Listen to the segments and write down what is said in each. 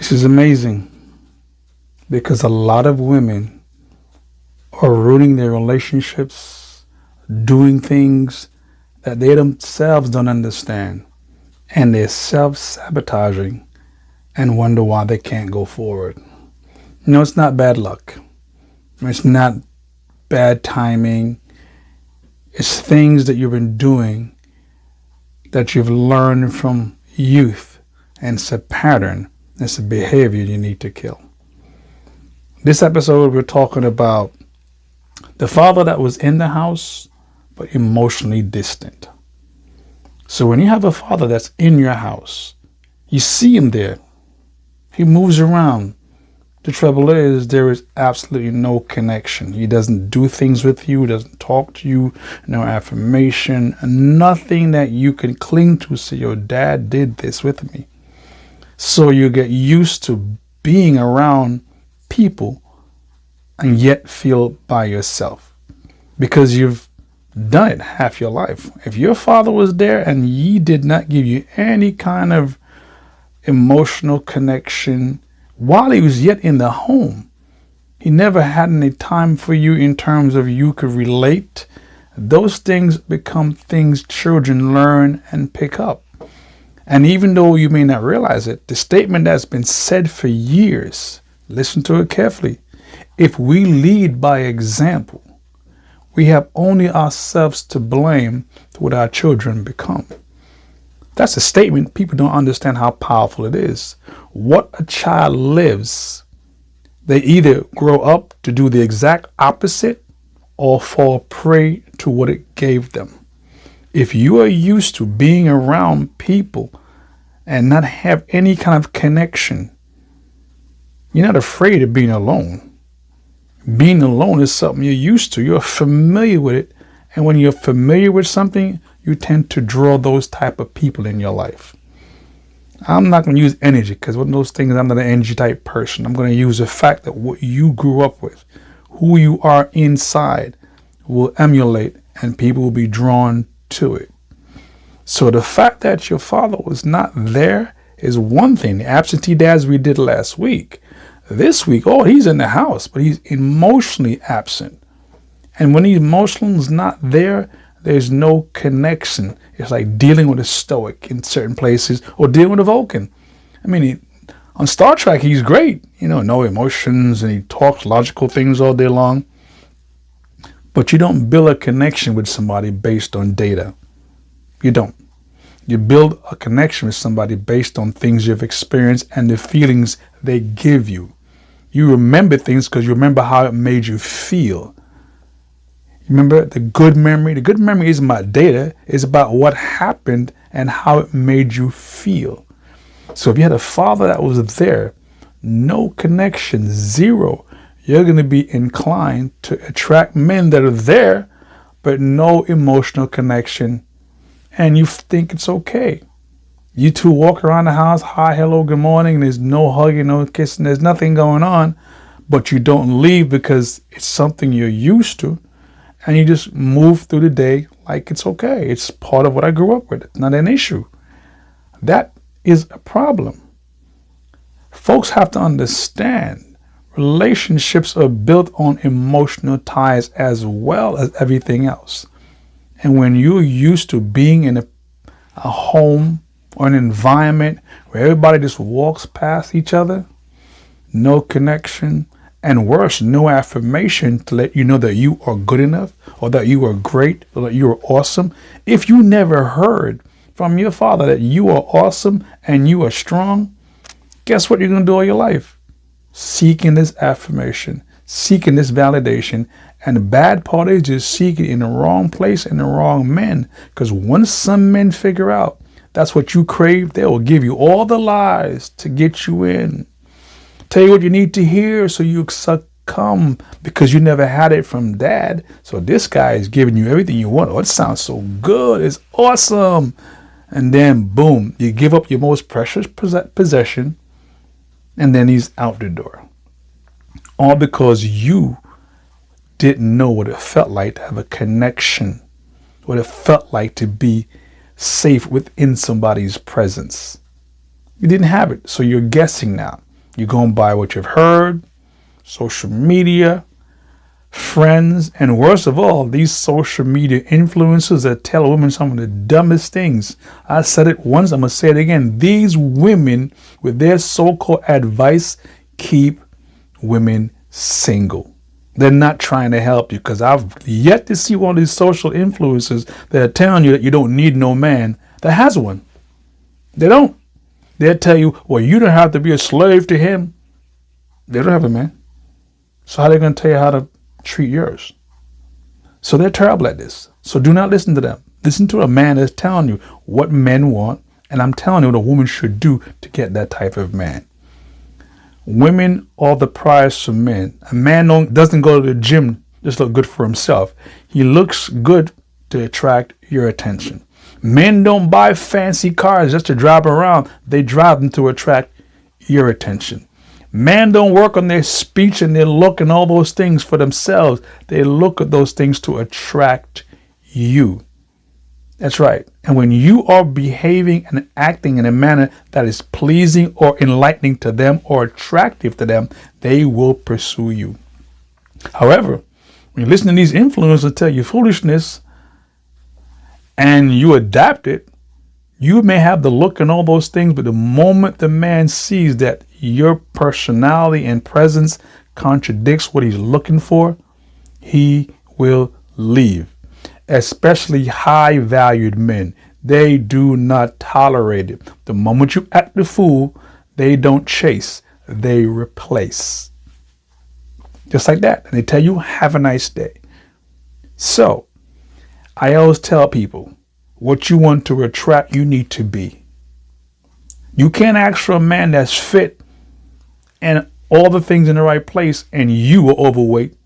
Which is amazing because a lot of women are ruining their relationships, doing things that they themselves don't understand, and they're self-sabotaging and wonder why they can't go forward. No, it's not bad luck. It's not bad timing. It's things that you've been doing that you've learned from youth, and it's a pattern. It's a behavior you need to kill. This episode, we're talking about the father that was in the house, but emotionally distant. So when you have a father that's in your house, you see him there. He moves around. The trouble is there is absolutely no connection. He doesn't do things with you, doesn't talk to you, no affirmation, nothing that you can cling to. Say, your dad did this with me. So you get used to being around people and yet feel by yourself because you've done it half your life. If your father was there and he did not give you any kind of emotional connection while he was yet in the home, he never had any time for you in terms of you could relate. Those things become things children learn and pick up. And even though you may not realize it, the statement that's been said for years, listen to it carefully. If we lead by example, we have only ourselves to blame for what our children become. That's a statement. People don't understand how powerful it is. What a child lives, they either grow up to do the exact opposite or fall prey to what it gave them. If you are used to being around people and not have any kind of connection, you're not afraid of being alone. Being alone is something you're used to. You're familiar with it. And when you're familiar with something, you tend to draw those type of people in your life. I'm not going to use energy because one of those things, I'm not an energy type person. I'm going to use the fact that what you grew up with, who you are inside, will emulate and people will be drawn to it. So the fact that your father was not there is one thing. The absentee dads we did last week. This week, he's in the house, but he's emotionally absent. And when the emotional is not there, there's no connection. It's like dealing with a stoic in certain places or dealing with a Vulcan. I mean, on Star Trek, he's great. No emotions, and he talks logical things all day long. But you don't build a connection with somebody based on data. You don't. You build a connection with somebody based on things you've experienced and the feelings they give you. You remember things because you remember how it made you feel. Remember the good memory? The good memory isn't about data. It's about what happened and how it made you feel. So if you had a father that was there, no connection, zero, you're going to be inclined to attract men that are there, but no emotional connection. And you think it's okay. You two walk around the house, hi, hello, good morning, and there's no hugging, no kissing, there's nothing going on, but you don't leave because it's something you're used to. And you just move through the day like it's okay. It's part of what I grew up with. It's not an issue. That is a problem. Folks have to understand relationships are built on emotional ties as well as everything else. And when you're used to being in a home or an environment where everybody just walks past each other, no connection, and worse, no affirmation to let you know that you are good enough or that you are great or that you are awesome. If you never heard from your father that you are awesome and you are strong, guess what you're going to do all your life? Seeking this affirmation, seeking this validation. And the bad part is you're seeking in the wrong place and the wrong men. Because once some men figure out that's what you crave, they will give you all the lies to get you in. Tell you what you need to hear so you succumb because you never had it from dad. So this guy is giving you everything you want. Oh, it sounds so good. It's awesome. And then boom, you give up your most precious possession and then he's out the door. All because you didn't know what it felt like to have a connection, what it felt like to be safe within somebody's presence. You didn't have it, so you're guessing now. You're going by what you've heard, social media, friends, and worst of all, these social media influencers that tell women some of the dumbest things. I said it once, I'm going to say it again. These women, with their so-called advice, keep women single. They're not trying to help you, because I've yet to see one of these social influencers that are telling you that you don't need no man that has one. They don't. They'll tell you, well, you don't have to be a slave to him. They don't have a man. So how are they going to tell you how to treat yours? So they're terrible at this. So do not listen to them. Listen to a man that's telling you what men want, and I'm telling you what a woman should do to get that type of man. Women are the prize for men. A man doesn't go to the gym just look good for himself. He looks good to attract your attention. Men don't buy fancy cars just to drive around. They drive them to attract your attention. Men don't work on their speech and their look and all those things for themselves. They look at those things to attract you. That's right. And when you are behaving and acting in a manner that is pleasing or enlightening to them or attractive to them, they will pursue you. However, when you listen to these influencers tell you foolishness and you adapt it, you may have the look and all those things, but the moment the man sees that your personality and presence contradicts what he's looking for, he will leave. Especially high valued men. They do not tolerate it. The moment you act the fool, they don't chase, they replace. Just like that. And they tell you, have a nice day. So I always tell people, what you want to attract, you need to be. You can't ask for a man that's fit and all the things in the right place and you are overweight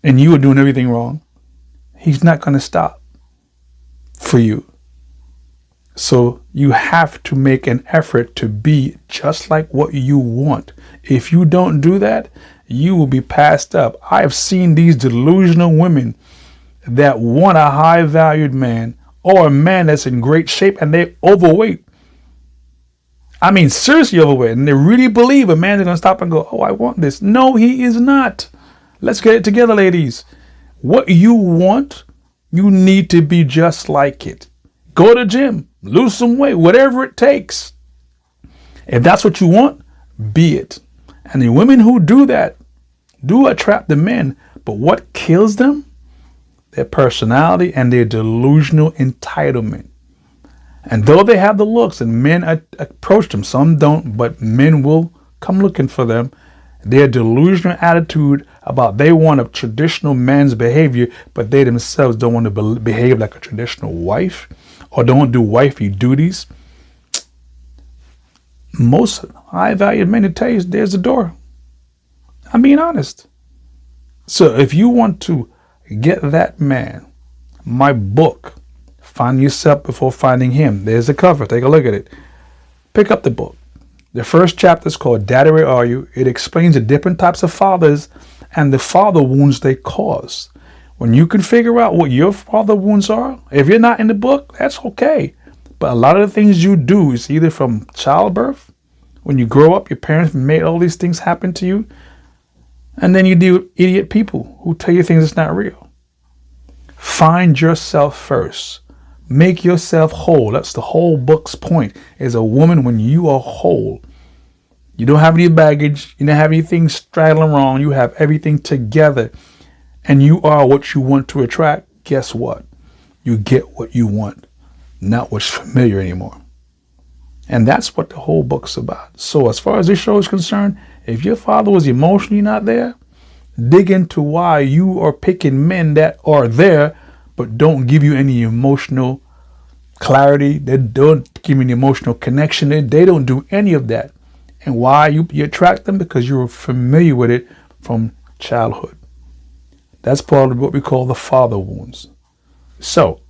and you are doing everything wrong. He's not going to stop for you. So you have to make an effort to be just like what you want. If you don't do that, you will be passed up. I have seen these delusional women that want a high valued man or a man that's in great shape and they're overweight. I mean, seriously overweight. And they really believe a man is going to stop and go, oh, I want this. No, he is not. Let's get it together, ladies. What you want, you need to be just like it. Go to the gym, lose some weight, whatever it takes. If that's what you want, be it. And the women who do that do attract the men. But what kills them? Their personality and their delusional entitlement. And though they have the looks and men approach them, some don't, but men will come looking for them. Their delusional attitude about they want a traditional man's behavior, but they themselves don't want to behave like a traditional wife or don't do wifey duties. Most high-valued men tell you there's the door. I'm being honest. So if you want to get that man, my book, Find Yourself Before Finding Him. There's the cover. Take a look at it. Pick up the book. The first chapter is called Daddy, Where Are You? It explains the different types of fathers and the father wounds they cause. When you can figure out what your father wounds are, if you're not in the book, that's okay. But a lot of the things you do is either from childbirth, when you grow up, your parents made all these things happen to you, and then you deal with idiot people who tell you things that's not real. Find yourself first. Make yourself whole. That's the whole book's point. As a woman, when you are whole, you don't have any baggage, you don't have anything straddling wrong, you have everything together, and you are what you want to attract, guess what? You get what you want, not what's familiar anymore. And that's what the whole book's about. So as far as this show is concerned, if your father was emotionally not there, dig into why you are picking men that are there but don't give you any emotional clarity. They don't give you any emotional connection. They don't do any of that. And why you attract them? Because you're familiar with it from childhood. That's part of what we call the father wounds. So,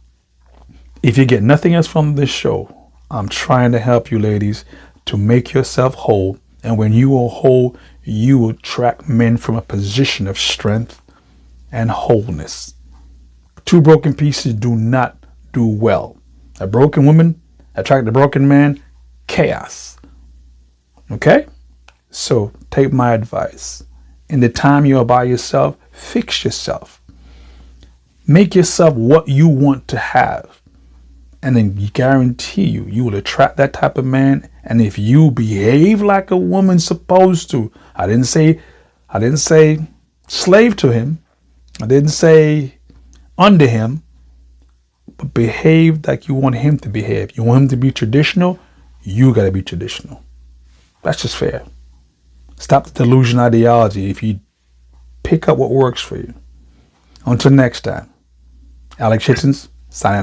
if you get nothing else from this show, I'm trying to help you ladies to make yourself whole. And when you are whole, you will attract men from a position of strength and wholeness. Two broken pieces do not do well. A broken woman attracts a broken man, chaos. Okay? So take my advice. In the time you are by yourself, fix yourself. Make yourself what you want to have. And then guarantee you will attract that type of man. And if you behave like a woman's supposed to, I didn't say slave to him. I didn't say under him, but behave like you want him to behave. You want him to be traditional, you got to be traditional. That's just fair. Stop the delusion ideology if you pick up what works for you. Until next time, Alex Hitchins, signing out.